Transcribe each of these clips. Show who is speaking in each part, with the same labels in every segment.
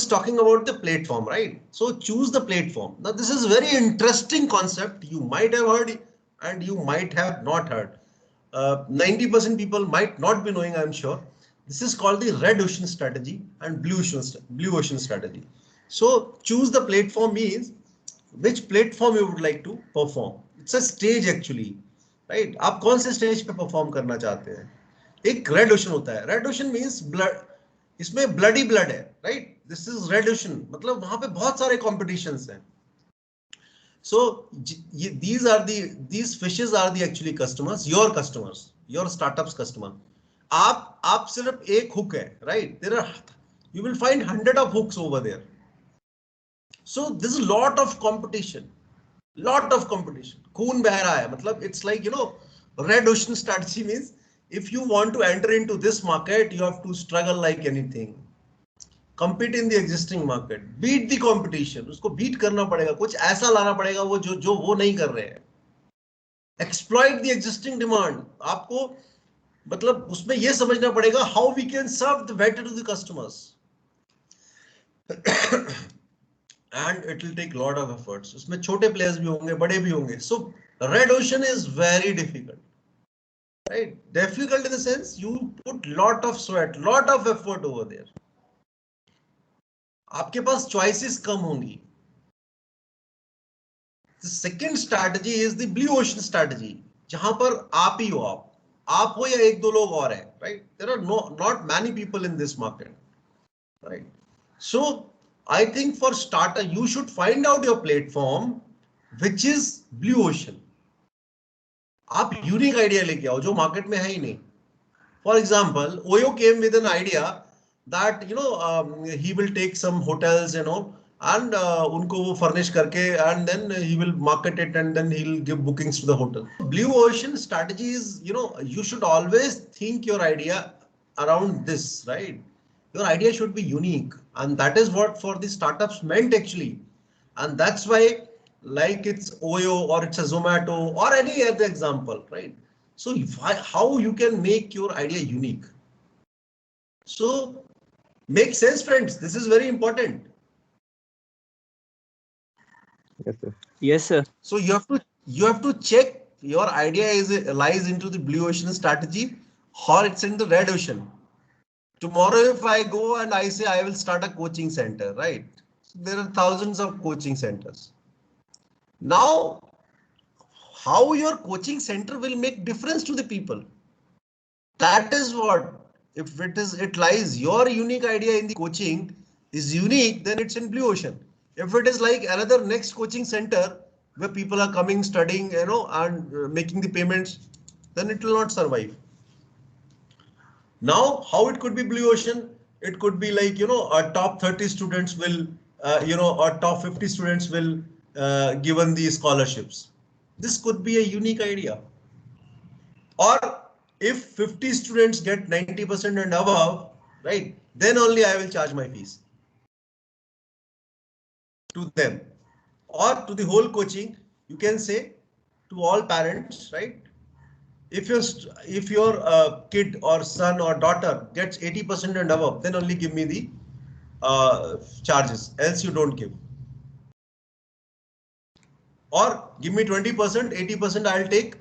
Speaker 1: just talking about the platform, right? So choose the platform. Now this is very interesting concept. You might have heard and you might have not heard. 90% people might not be knowing, I'm sure. This is called the red ocean strategy and blue ocean strategy. So choose the platform means which platform you would like to perform. It's a stage actually, right? आप कौन से stage पे perform करना चाहते हैं? एक red ocean होता है. Red ocean means blood. इसमें bloody blood है, right? This is red ocean. मतलब वहां पे बहुत सारे competitions हैं. So these fishes are the actually customers, your startup's customer. आप सिर्फ एक hook है, right? You will find 100 of hooks over there. So there's a lot of competition. खून बह रहा है. मतलब it's like, red ocean strategy means if you want to enter into this market, you have to struggle like anything. Compete in the existing market, beat the competition. उसको beat करना पड़ेगा, कुछ ऐसा लाना पड़ेगा वो जो वो नहीं कर रहे हैं. Exploit the existing demand. आपको मतलब उसमें ये समझना पड़ेगा how we can serve the better to the customers. And it will take a lot of efforts. उसमें छोटे players भी होंगे, बड़े भी होंगे. So red ocean is very difficult, right? Difficult in the sense you put lot of sweat, lot of effort over there. आपके पास choices कम होंगी. The second strategy is the blue ocean strategy, जहां पर आप ही हो, आप हो या एक दो लोग और हैं, right? There are not many people in this market, right? So I think for starter, you should find out your platform, which is blue ocean. आप unique idea लेके आओ जो market में है ही नहीं. For example, Oyo came with an idea that he will take some hotels, and उनको वो furnish करके and then he will market it and then he'll give bookings to the hotel. Blue ocean strategy is, you should always think your idea around this, right? Your idea should be unique, and that is what for the startups meant actually. And that's why, like it's Oyo or it's a Zomato or any other example, right? So how you can make your idea unique? So make sense, friends. This is very important.
Speaker 2: Yes, sir.
Speaker 3: Yes, sir.
Speaker 1: So you have to check your idea lies into the blue ocean strategy or it's in the red ocean. Tomorrow, if I go and I say I will start a coaching center, right? There are thousands of coaching centers. Now, how your coaching center will make difference to the people? That is what, if it lies, your unique idea in the coaching is unique, then it's in blue ocean. If it is like another next coaching center where people are coming, studying, and making the payments, then it will not survive. Now, how it could be blue ocean? It could be like, our top 30 students will, our top 50 students will given the scholarships. This could be a unique idea. Or if 50 students get 90% and above, right, then only I will charge my fees to them. Or to the whole coaching, you can say to all parents, right? If your kid or son or daughter gets 80% and above, then only give me the charges, else you don't give. Or give me 20%, 80% I'll take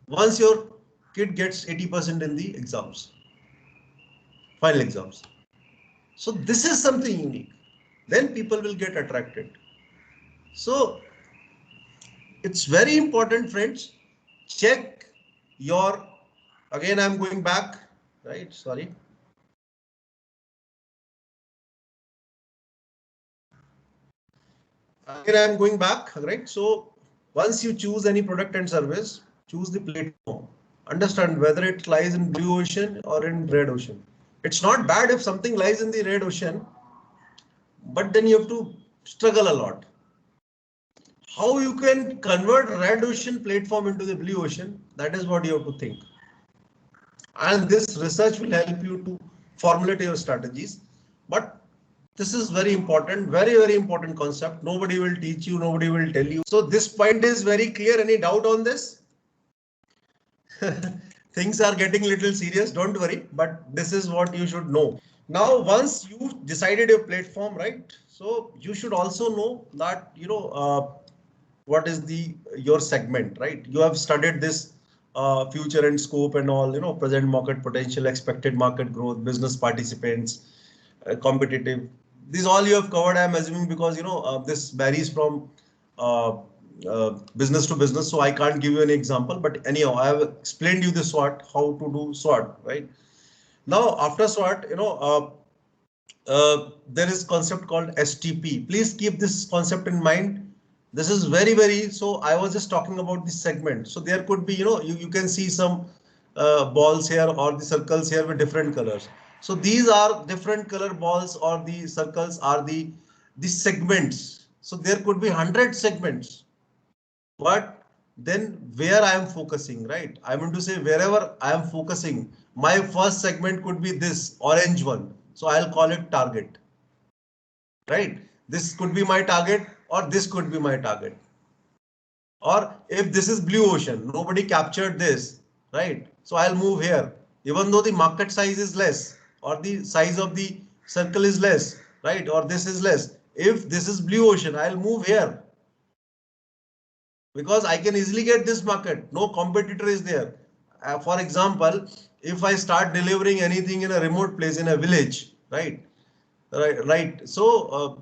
Speaker 1: once your kid gets 80% in the exams, final exams. So this is something unique. Then people will get attracted. So it's very important, friends. Check your, again I'm going back, right? Sorry. Again I'm going back, right? So once you choose any product and service, choose the platform. Understand whether it lies in blue ocean or in red ocean. It's not bad if something lies in the red ocean, but then you have to struggle a lot. How you can convert red ocean platform into the blue ocean, that is what you have to think. And this research will help you to formulate your strategies. But this is very important, very, very important concept. Nobody will teach you, nobody will tell you. So this point is very clear. Any doubt on this? Things are getting a little serious, don't worry, but this is what you should know. Now, once you decided your platform, right? So you should also know that, what is the your segment, right? You have studied this future and scope and all, present market potential, expected market growth, business participants, competitive. These all you have covered, I'm assuming, because this varies from business to business. So I can't give you an example, but anyhow, I have explained you the SWOT, how to do SWOT, right? Now, after SWOT, there is concept called STP. Please keep this concept in mind. This is very, so I was just talking about this segment. So there could be, you can see some balls here or the circles here with different colors. So these are different color balls or the circles are the segments. So there could be 100 segments, but then where I am focusing, right? I'm going to say wherever I am focusing, my first segment could be this orange one. So I'll call it target, right? This could be my target or this could be my target. Or if this is blue ocean, nobody captured this, right? So I'll move here, even though the market size is less or the size of the circle is less, right? Or this is less. If this is blue ocean, I'll move here because I can easily get this market. No competitor is there. For example, if I start delivering anything in a remote place in a village, right? Right. So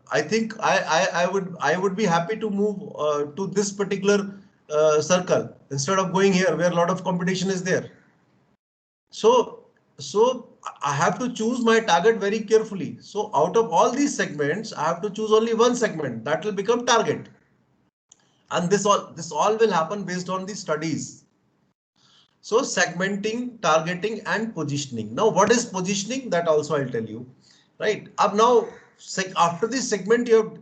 Speaker 1: I think I would be happy to move to this particular circle instead of going here where a lot of competition is there. So I have to choose my target very carefully. So out of all these segments, I have to choose only one segment that will become target. And this all will happen based on the studies. So segmenting, targeting, and positioning. Now, what is positioning? That also I'll tell you. Right up now, after this segment, you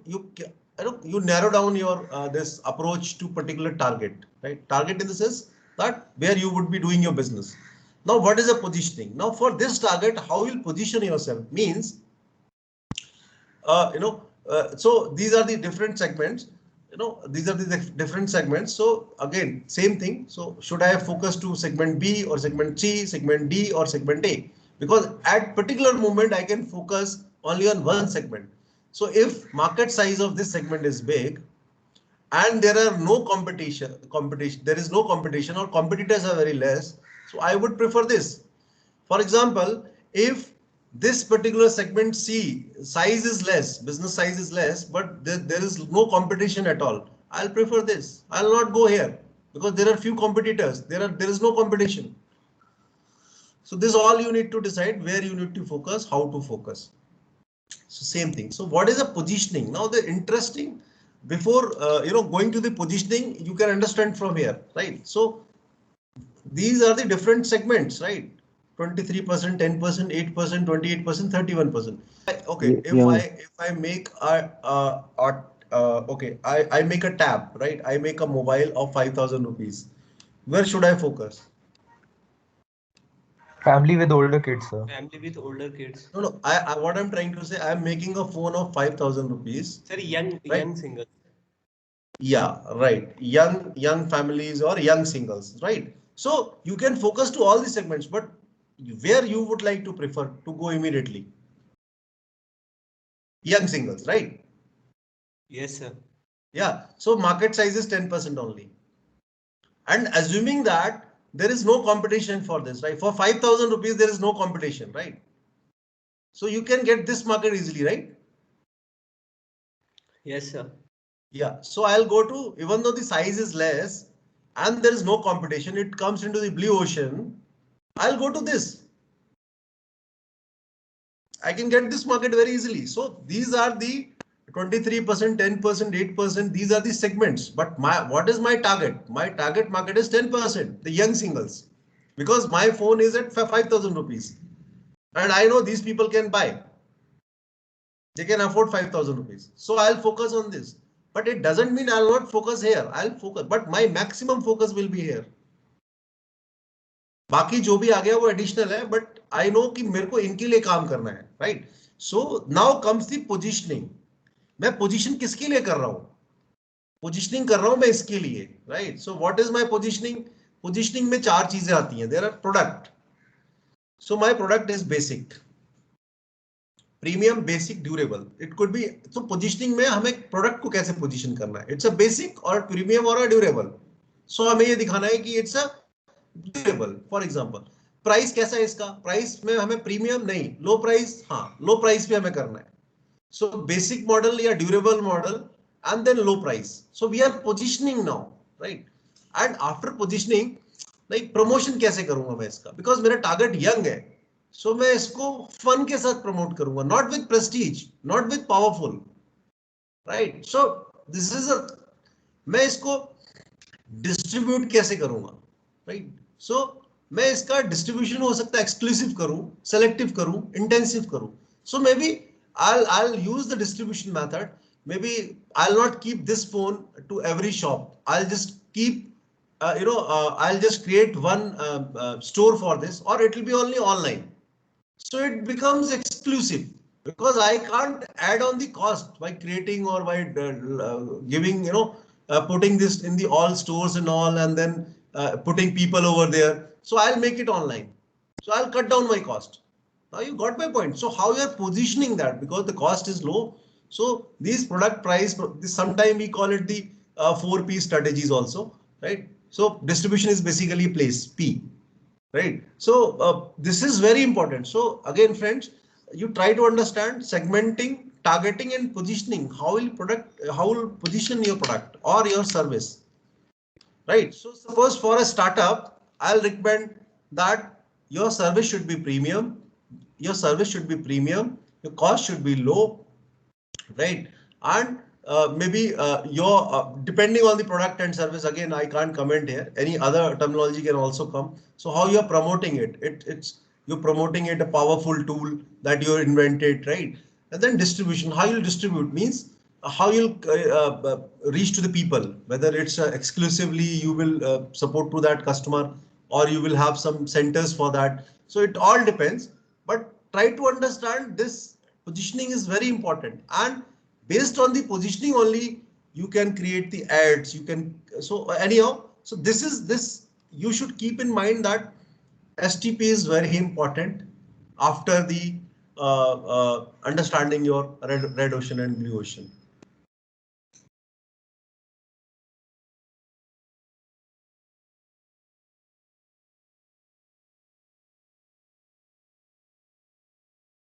Speaker 1: narrow down your this approach to particular target. Right, target in the sense that where you would be doing your business. Now, what is a positioning? Now, for this target, how you'll position yourself means, so these are the different segments. These are the different segments. So again, same thing. So should I focus to segment B or segment C, segment D or segment A? Because at particular moment I can focus only on one segment. So if market size of this segment is big and there are no competition, there is no competition or competitors are very less, so I would prefer this. For example, if this particular segment C size is less, business size is less, but there is no competition at all, I'll prefer this. I'll not go here because there are few competitors. There is no competition. So this all you need to decide where you need to focus, how to focus. So same thing. So what is a positioning? Now the interesting, before going to the positioning, you can understand from here, right? So these are the different segments, right? 23%, 10%, 8%, 28%, 31%. Okay,
Speaker 2: Yeah.
Speaker 1: if I make I make a tab, right? I make a mobile of 5,000 rupees. Where should I focus?
Speaker 3: Family with older kids, sir.
Speaker 4: Family with older kids.
Speaker 1: No. I what I'm trying to say, I'm making a phone of 5,000 rupees.
Speaker 4: Sir,
Speaker 1: Right?
Speaker 4: young singles.
Speaker 1: Yeah, right. Young families or young singles, right? So you can focus to all the segments, but where you would like to prefer to go immediately? Young singles, right?
Speaker 4: Yes, sir.
Speaker 1: Yeah. So market size is 10% only. And assuming that there is no competition for this, right? For 5,000 rupees, there is no competition, right? So you can get this market easily, right?
Speaker 4: Yes, sir.
Speaker 1: Yeah. So I'll go to, even though the size is less and there is no competition, it comes into the blue ocean. I'll go to this. I can get this market very easily. So these are the 23%, 10%, 8%. These are the segments. But what is my target? My target market is 10%, the young singles, because my phone is at 5,000 rupees. And I know these people can buy. They can afford 5,000 rupees. So I'll focus on this. But it doesn't mean I'll not focus here. I'll focus, but my maximum focus will be here. बाकी जो भी आ गया वो additional है, but I know कि मेरे को इनके लिए काम करना है, right? So now comes the positioning. मैं पोजीशन किसके लिए कर रहा हूं? पोजीशनिंग कर रहा हूं मैं इसके लिए, right? So what is my positioning? Positioning में चार चीजें आती हैं. There are product. So my product is basic. Premium, basic, durable. It could be. तो पोजिशनिंग में हमें प्रोडक्ट को कैसे पोजिशन करना है, इट्स अ बेसिक और प्रीमियम और ड्यूरेबल. सो हमें ये दिखाना है कि it's a durable. For example price कैसा है इसका, प्राइस में हमें प्रीमियम नहीं, लो प्राइस, हाँ लो प्राइस पे हमें करना है. So basic model या durable model and then low price. So we are positioning now, right? And after positioning, like promotion कैसे करूंगा मैं इसका? Because मेरा target young है. So मैं इसको fun के साथ promote करूंगा, not with prestige, not with powerful, right? So this is a, मैं इसको distribute कैसे करूंगा, right? So मैं इसका distribution हो सकता है exclusive करूं, selective करूं, intensive करूं. So maybe I'll use the distribution method. Maybe I'll not keep this phone to every shop. I'll just keep, I'll just create one store for this, or it will be only online. So it becomes exclusive because I can't add on the cost by creating or by giving, putting this in the all stores and all, and then putting people over there. So I'll make it online. So I'll cut down my cost. Now you got my point. So how you are positioning that, because the cost is low. So these product price, sometime we call it the 4P strategies also, right? So distribution is basically place P, right? So this is very important. So again, friends, you try to understand segmenting, targeting, and positioning. How will position your product or your service, right? So suppose for a startup, I'll recommend that your service should be premium. Your service should be premium. Your cost should be low, right? And maybe your depending on the product and service, again I can't comment here, any other terminology can also come. So how you're promoting it, it's you're promoting it, a powerful tool that you invented, right? And then distribution, how you'll distribute means how you'll reach to the people, whether it's exclusively you will support to that customer, or you will have some centers for that. So it all depends, but try to understand this. Positioning is very important, and based on the positioning only you can create the ads, you can. So anyhow, so this you should keep in mind that STP is very important after the understanding your red ocean and blue ocean.